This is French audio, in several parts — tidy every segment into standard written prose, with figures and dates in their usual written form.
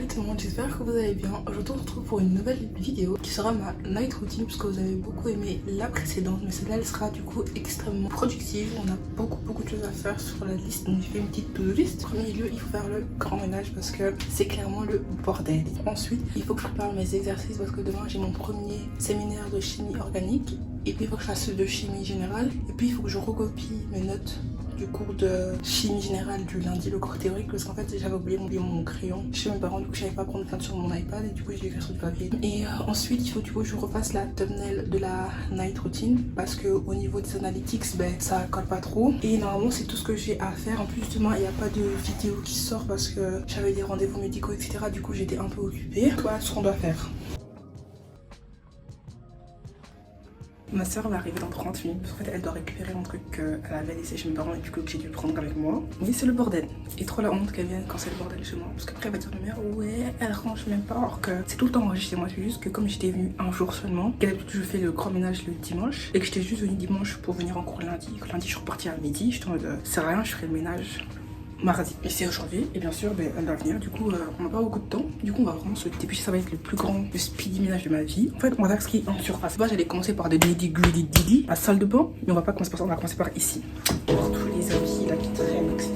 tout le monde, j'espère que vous allez bien. Aujourd'hui on se retrouve pour une nouvelle vidéo qui sera ma night routine puisque vous avez beaucoup aimé la précédente, mais celle-là elle sera du coup extrêmement productive. On a beaucoup de choses à faire sur la liste, donc j'ai fait une petite to-do list. En premier lieu, il faut faire le grand ménage parce que c'est clairement le bordel. Ensuite, il faut que je prépare mes exercices parce que demain j'ai mon premier séminaire de chimie organique. Et puis il faut que je fasse de chimie générale. Et puis il faut que je recopie mes notes du cours de chimie générale du lundi, le cours théorique, parce qu'en fait j'avais oublié mon crayon chez mes parents, du coup je savais pas prendre plein sur mon iPad et du coup j'ai écrit sur du papier. Et ensuite il faut du coup que je refasse la thumbnail de la night routine parce que au niveau des analytics ça colle pas trop. Et normalement c'est tout ce que j'ai à faire. En plus demain il n'y a pas de vidéo qui sort parce que j'avais des rendez-vous médicaux etc. Du coup j'étais un peu occupée. Voilà ce qu'on doit faire. Ma soeur va arriver dans 30 minutes parce qu'en fait elle doit récupérer un truc qu'elle avait laissé chez mes parents et du coup que j'ai dû prendre avec moi. Oui c'est le bordel. Et trop la honte qu'elle vienne quand c'est le bordel chez moi. Parce qu'après elle va dire ma mère ouais elle range même pas alors que c'est tout le temps rangé chez moi. C'est juste que comme j'étais venue un jour seulement, que d'habitude je fais le grand ménage le dimanche et que j'étais juste venue dimanche pour venir en cours lundi. Que lundi je suis repartie à midi, j'étais en mode c'est rien je ferai le ménage mardi. Et c'est aujourd'hui et bien sûr elle va venir, du coup on n'a pas beaucoup de temps, du coup on va vraiment se dépêcher, ça va être le plus grand, le speedy ménage de ma vie. En fait on va faire ce qui est en surface. Moi j'allais commencer par des didi la salle de bain, mais on va pas commencer par ça, on va commencer par ici. Pour tous les habits là qui traînent etc.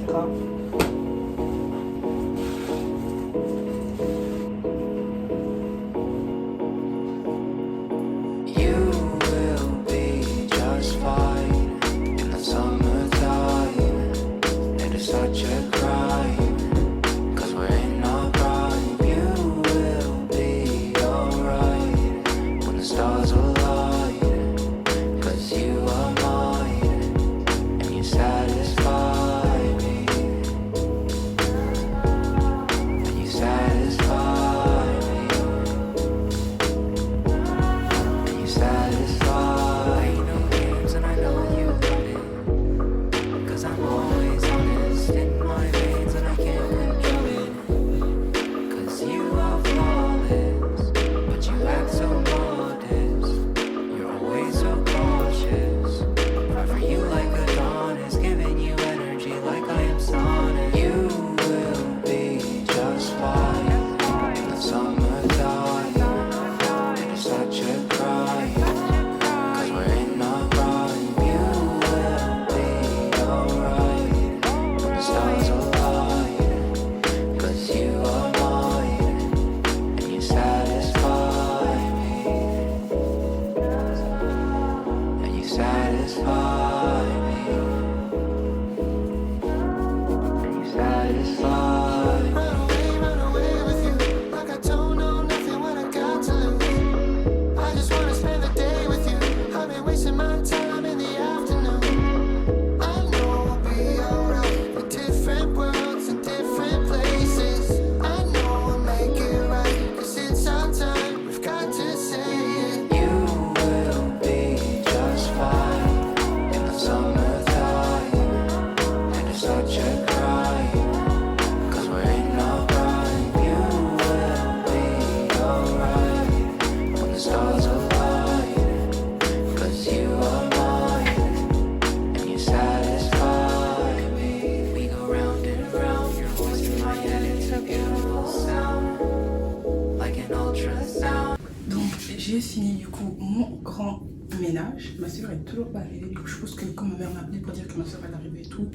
J'ai fini du coup mon grand ménage. Ma soeur est toujours pas arrivée. Du coup, je pense que quand ma mère m'a appelé pour dire que ma soeur elle arrivait et tout,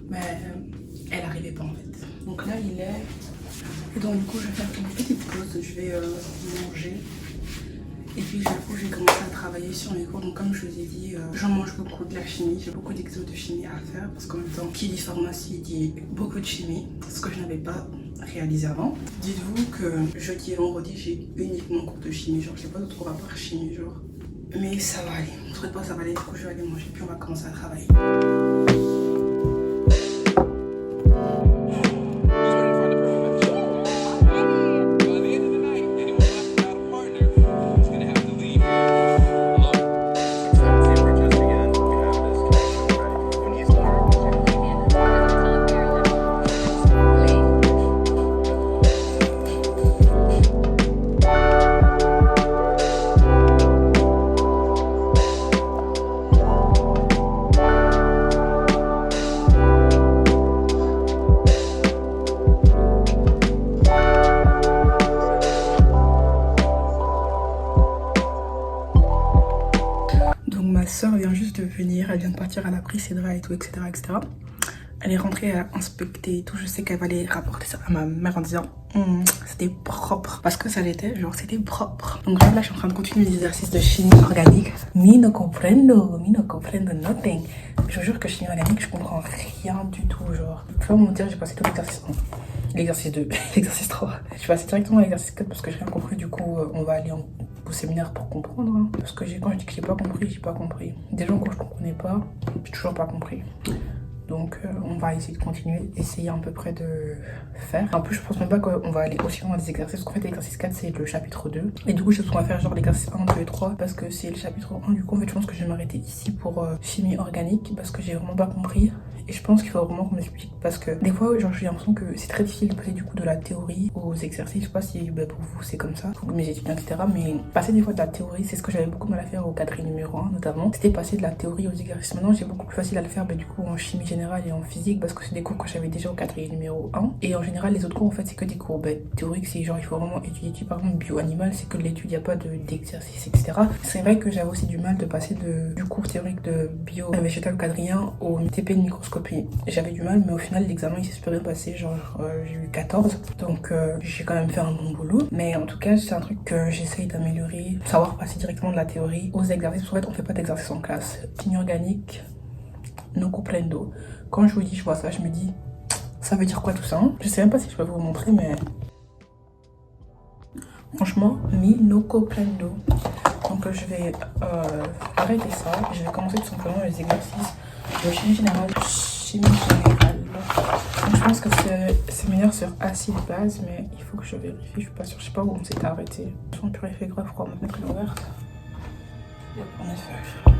mais elle arrivait pas en fait. Donc là il est. Et donc du coup je vais faire une petite pause. Je vais manger. Et puis j'avoue j'ai commencé à travailler sur mes cours. Donc comme je vous ai dit, j'en mange beaucoup de la chimie. J'ai beaucoup d'exos de chimie à faire parce qu'en même temps qui dit pharmacie dit beaucoup de chimie. Ce que je n'avais pas réalisé avant. Dites-vous que jeudi et vendredi j'ai uniquement cours de chimie, genre j'ai pas d'autres cours à part chimie genre. Mais ça va aller, ne traite pas ça va aller, du coup je vais aller manger puis on va commencer à travailler. venir, elle vient de partir, elle a pris ses draps et tout, etc. etc. Elle est rentrée, elle a inspecté et tout. Je sais qu'elle va aller rapporter ça à ma mère en disant c'était propre. Parce que ça l'était, genre c'était propre. Donc là, je suis en train de continuer les exercices de chimie organique. Mi no comprendo nothing. Je vous jure que chimie organique, je comprends rien du tout. Genre, je peux pas vous dire, j'ai passé tout l'exercice 1, l'exercice 2, l'exercice 3. Je suis passée directement à l'exercice 4 parce que j'ai rien compris. Du coup, on va aller au séminaire pour comprendre. Hein. Parce que quand je dis que j'ai pas compris, j'ai pas compris. Déjà, encore, je comprenais pas, j'ai toujours pas compris. Donc on va essayer de continuer, essayer à peu près de faire. En plus je pense même pas qu'on va aller aussi loin dans les exercices, parce qu'en fait l'exercice 4 c'est le chapitre 2. Et du coup je pense qu'on va faire genre l'exercice 1, 2 et 3 parce que c'est le chapitre 1. Du coup en fait je pense que je vais m'arrêter ici pour chimie organique parce que j'ai vraiment pas compris. Et je pense qu'il faut vraiment qu'on m'explique parce que des fois genre j'ai l'impression que c'est très difficile de passer du coup de la théorie aux exercices. Je sais pas si pour vous c'est comme ça, pour mes étudiants etc. Mais passer des fois de la théorie c'est ce que j'avais beaucoup mal à faire au quatrième numéro 1 notamment. C'était passer de la théorie aux exercices. Maintenant j'ai beaucoup plus facile à le faire du coup en chimie générale et en physique parce que c'est des cours que j'avais déjà au quatrième numéro 1. Et en général les autres cours en fait c'est que des cours théoriques, c'est genre il faut vraiment étudier. Par exemple bio-animal c'est que de l'étude, il n'y a pas d'exercice etc. C'est vrai que j'avais aussi du mal de passer du cours théorique de bio végétal quadrien au TP de microscopie. J'avais du mal mais au final l'examen il s'est super bien passé, genre j'ai eu 14 donc j'ai quand même fait un bon boulot. Mais en tout cas c'est un truc que j'essaye d'améliorer, savoir passer directement de la théorie aux exercices. En fait on fait pas d'exercice en classe. Chimie organique, no comprendo. Quand je vous dis, je vois ça, je me dis, ça veut dire quoi tout ça hein. Je sais même pas si je peux vous montrer, mais franchement, mi no comprendo. Donc je vais arrêter ça. Je vais commencer tout simplement les exercices de chimie générale. Donc, je pense que c'est meilleur sur acide base, mais il faut que je vérifie. Je suis pas sûre, je sais pas où on s'est arrêté. Son purée fait grave froid, on va mettre l'eau verte. En effet.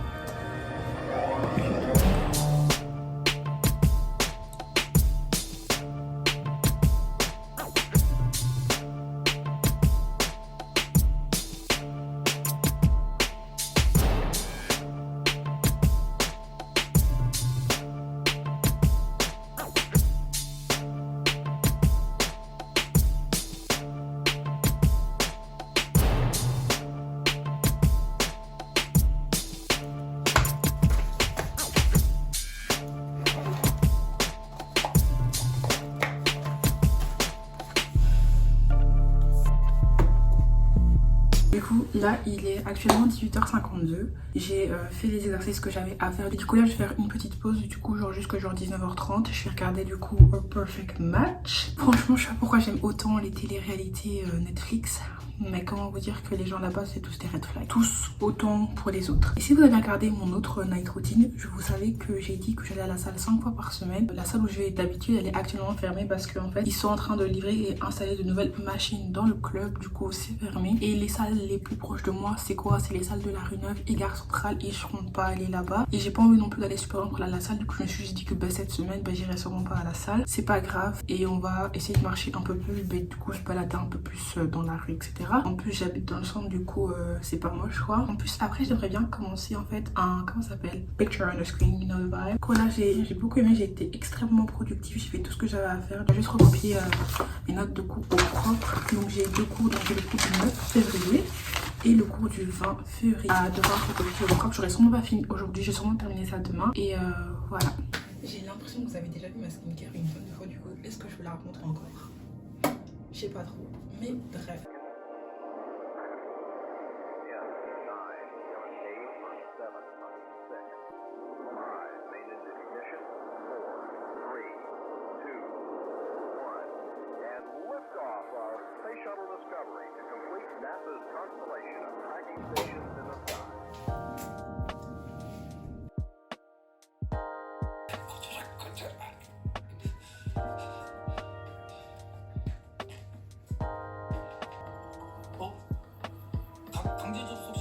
Du coup là il est actuellement 18h52. J'ai fait les exercices que j'avais à faire. Du coup là je vais faire une petite pause. Du coup genre jusqu'à genre 19h30. Je vais regarder du coup A Perfect Match. Franchement je sais pas pourquoi j'aime autant les télé-réalités Netflix. Mais comment vous dire que les gens là-bas c'est tous des red flags. Tous autant pour les autres. Et si vous avez regardé mon autre night routine, vous savez que j'ai dit que j'allais à la salle 5 fois par semaine. La salle où je vais d'habitude elle est actuellement fermée parce qu'en fait ils sont en train de livrer et installer de nouvelles machines dans le club. Du coup c'est fermé. Et les salles les plus proches de moi c'est quoi? C'est les salles de la rue Neuve et Gare Centrale et je compte pas aller là-bas. Et j'ai pas envie non plus d'aller super loin pour aller à la salle. Du coup je me suis juste dit que cette semaine j'irai sûrement pas à la salle. C'est pas grave et on va essayer de marcher un peu plus. Du coup se balader un peu plus dans la rue etc. En plus j'habite dans le centre du coup c'est pas moche quoi. En plus après j'aimerais bien commencer en fait un comment ça s'appelle picture on the screen, you know the vibe. Quoi là j'ai beaucoup aimé, j'ai été extrêmement productive, j'ai fait tout ce que j'avais à faire. J'ai juste recopié mes notes de cours au propre. Donc j'ai deux cours, donc j'ai le cours du 9 février et le cours du 20 février. À devoir recopier au propre, j'aurais sûrement pas fini aujourd'hui, j'ai sûrement terminé ça demain et voilà. J'ai l'impression que vous avez déjà vu ma skincare une bonne fois, du coup est-ce que je vous la raconter encore? Je sais pas trop, mais bref. 강제적